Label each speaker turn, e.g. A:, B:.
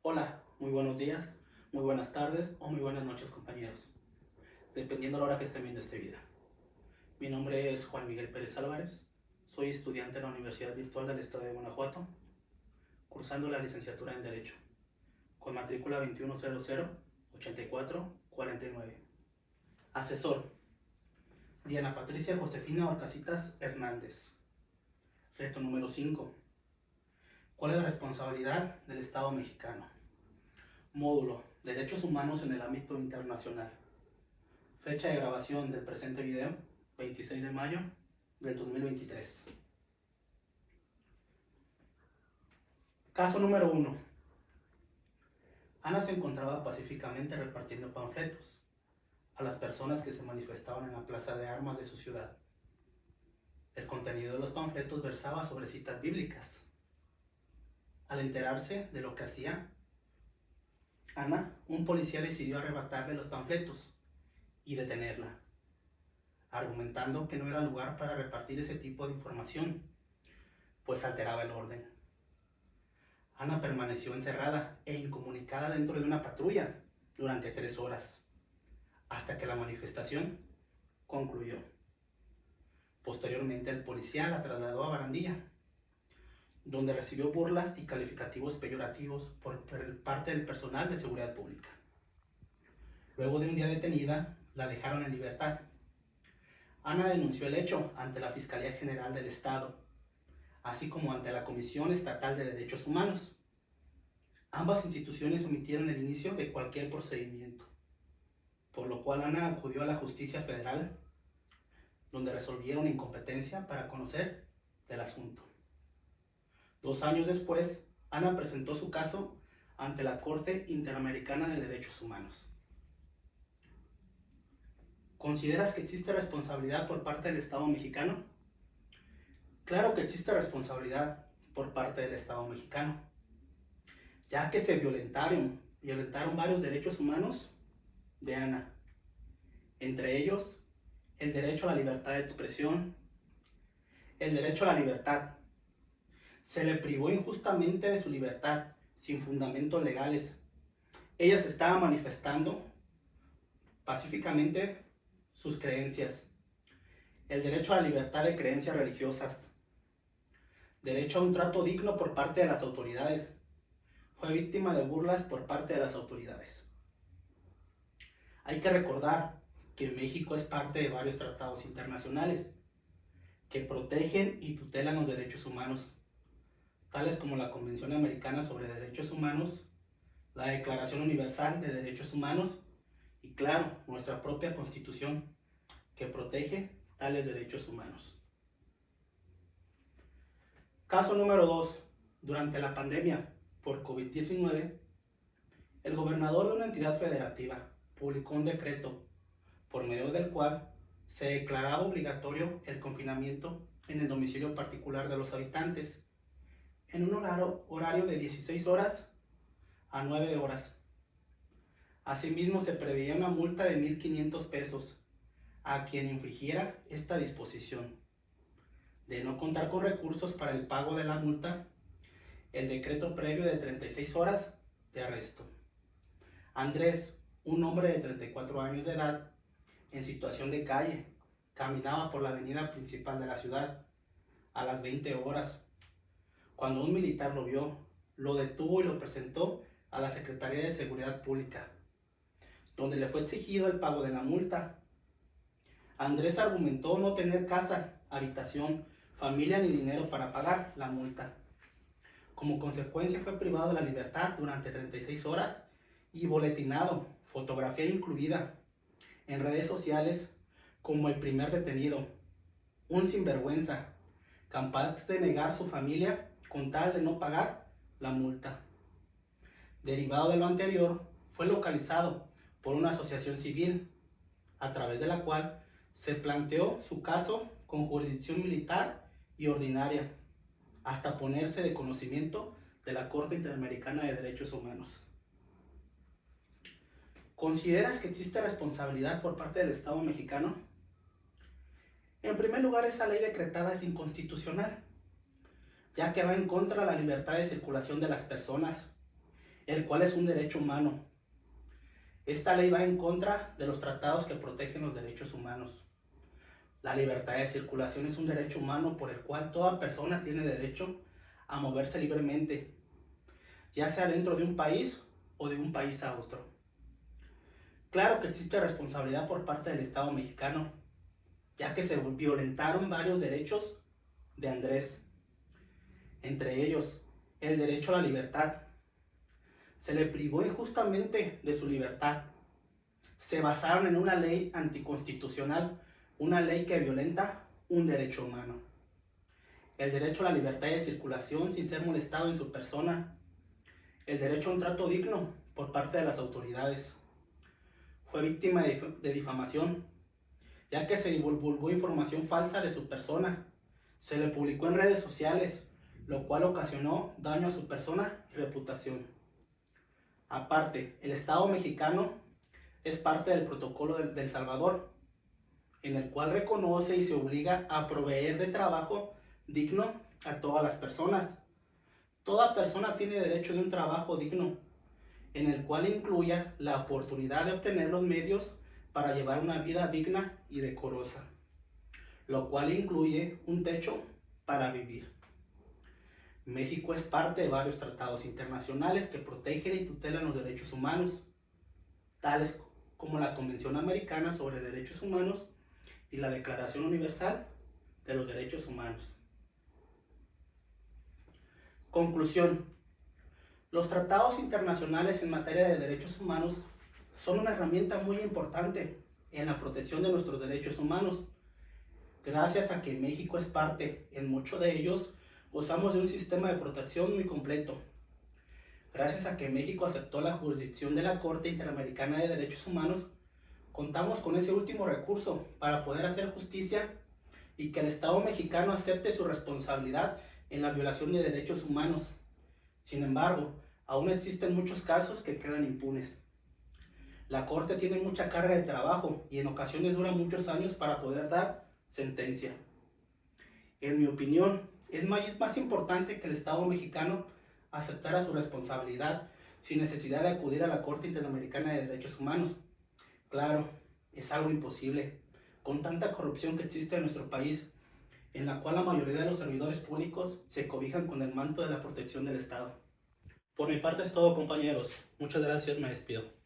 A: Hola, muy buenos días, muy buenas tardes o muy buenas noches, compañeros, dependiendo de la hora que estén viendo este video. Mi nombre es Juan Miguel Pérez Álvarez, soy estudiante en la Universidad Virtual del Estado de Guanajuato, cursando la licenciatura en Derecho, con matrícula 2100-8449. Asesor: Diana Patricia Josefina Orcasitas Hernández. Reto número 5. ¿Cuál es la responsabilidad del Estado mexicano? Módulo: Derechos humanos en el ámbito internacional. Fecha de grabación del presente video: 26 de mayo del 2023. Caso número 1. Ana se encontraba pacíficamente repartiendo panfletos a las personas que se manifestaban en la plaza de armas de su ciudad. El contenido de los panfletos versaba sobre citas bíblicas. Al enterarse de lo que hacía Ana, un policía decidió arrebatarle los panfletos y detenerla, argumentando que no era lugar para repartir ese tipo de información, pues alteraba el orden. Ana permaneció encerrada e incomunicada dentro de una patrulla durante 3 horas, hasta que la manifestación concluyó. Posteriormente, el policía la trasladó a Barandilla, donde recibió burlas y calificativos peyorativos por parte del personal de seguridad pública. Luego de un día detenida, la dejaron en libertad. Ana denunció el hecho ante la Fiscalía General del Estado, así como ante la Comisión Estatal de Derechos Humanos. Ambas instituciones omitieron el inicio de cualquier procedimiento, por lo cual Ana acudió a la Justicia Federal, donde resolvieron incompetencia para conocer del asunto. 2 años después, Ana presentó su caso ante la Corte Interamericana de Derechos Humanos. ¿Consideras que existe responsabilidad por parte del Estado mexicano? Claro que existe responsabilidad por parte del Estado mexicano, ya que se violentaron varios derechos humanos de Ana, entre ellos el derecho a la libertad de expresión, el derecho a la libertad. Se le privó injustamente de su libertad, sin fundamentos legales. Ella se estaba manifestando pacíficamente sus creencias. El derecho a la libertad de creencias religiosas. Derecho a un trato digno por parte de las autoridades. Fue víctima de burlas por parte de las autoridades. Hay que recordar que México es parte de varios tratados internacionales que protegen y tutelan los derechos humanos, tales como la Convención Americana sobre Derechos Humanos, la Declaración Universal de Derechos Humanos y, claro, nuestra propia Constitución, que protege tales derechos humanos. Caso número 2. Durante la pandemia por COVID-19, el gobernador de una entidad federativa publicó un decreto por medio del cual se declaraba obligatorio el confinamiento en el domicilio particular de los habitantes en un horario de 16 horas a 9 horas. Asimismo, se preveía una multa de 1,500 pesos a quien infringiera esta disposición. De no contar con recursos para el pago de la multa, el decreto previo de 36 horas de arresto. Andrés, un hombre de 34 años de edad, en situación de calle, caminaba por la avenida principal de la ciudad a las 20 horas. Cuando un militar lo vio, lo detuvo y lo presentó a la Secretaría de Seguridad Pública, donde le fue exigido el pago de la multa. Andrés argumentó no tener casa, habitación, familia ni dinero para pagar la multa. Como consecuencia, fue privado de la libertad durante 36 horas y boletinado, fotografía incluida, en redes sociales como el primer detenido, un sinvergüenza, capaz de negar su familia con tal de no pagar la multa. Derivado de lo anterior, fue localizado por una asociación civil, a través de la cual se planteó su caso con jurisdicción militar y ordinaria, hasta ponerse de conocimiento de la Corte Interamericana de Derechos Humanos. ¿Consideras que existe responsabilidad por parte del Estado mexicano? En primer lugar, esa ley decretada es inconstitucional, ya que va en contra de la libertad de circulación de las personas. el cual es un derecho humano. Esta ley va en contra de los tratados que protegen los derechos humanos. La libertad de circulación es un derecho humano por el cual toda persona tiene derecho a moverse libremente, ya sea dentro de un país o de un país a otro. Claro que existe responsabilidad por parte del Estado mexicano, ya que se violentaron varios derechos de Andrés, entre ellos el derecho a la libertad. Se le privó injustamente de su libertad. Se basaron en una ley anticonstitucional, una ley que violenta un derecho humano. El derecho a la libertad de circulación sin ser molestado en su persona. El derecho a un trato digno por parte de las autoridades. Fue víctima de difamación, ya que se divulgó información falsa de su persona. Se le publicó en redes sociales, lo cual ocasionó daño a su persona y reputación. Aparte, el Estado mexicano es parte del protocolo de El Salvador, en el cual reconoce y se obliga a proveer de trabajo digno a todas las personas. Toda persona tiene derecho de un trabajo digno, en el cual incluya la oportunidad de obtener los medios para llevar una vida digna y decorosa, lo cual incluye un techo para vivir. México es parte de varios tratados internacionales que protegen y tutelan los derechos humanos, tales como la Convención Americana sobre Derechos Humanos y la Declaración Universal de los Derechos Humanos. Conclusión. Los tratados internacionales en materia de derechos humanos son una herramienta muy importante en la protección de nuestros derechos humanos. Gracias a que México es parte en muchos de ellos, gozamos de un sistema de protección muy completo. Gracias a que México aceptó la jurisdicción de la Corte Interamericana de Derechos Humanos, contamos con ese último recurso para poder hacer justicia y que el Estado mexicano acepte su responsabilidad en la violación de derechos humanos. Sin embargo, aún existen muchos casos que quedan impunes. La Corte tiene mucha carga de trabajo y en ocasiones dura muchos años para poder dar sentencia. En mi opinión, es más importante que el Estado mexicano aceptara su responsabilidad sin necesidad de acudir a la Corte Interamericana de Derechos Humanos. Claro, es algo imposible, con tanta corrupción que existe en nuestro país, en la cual la mayoría de los servidores públicos se cobijan con el manto de la protección del Estado. Por mi parte es todo, compañeros. Muchas gracias, me despido.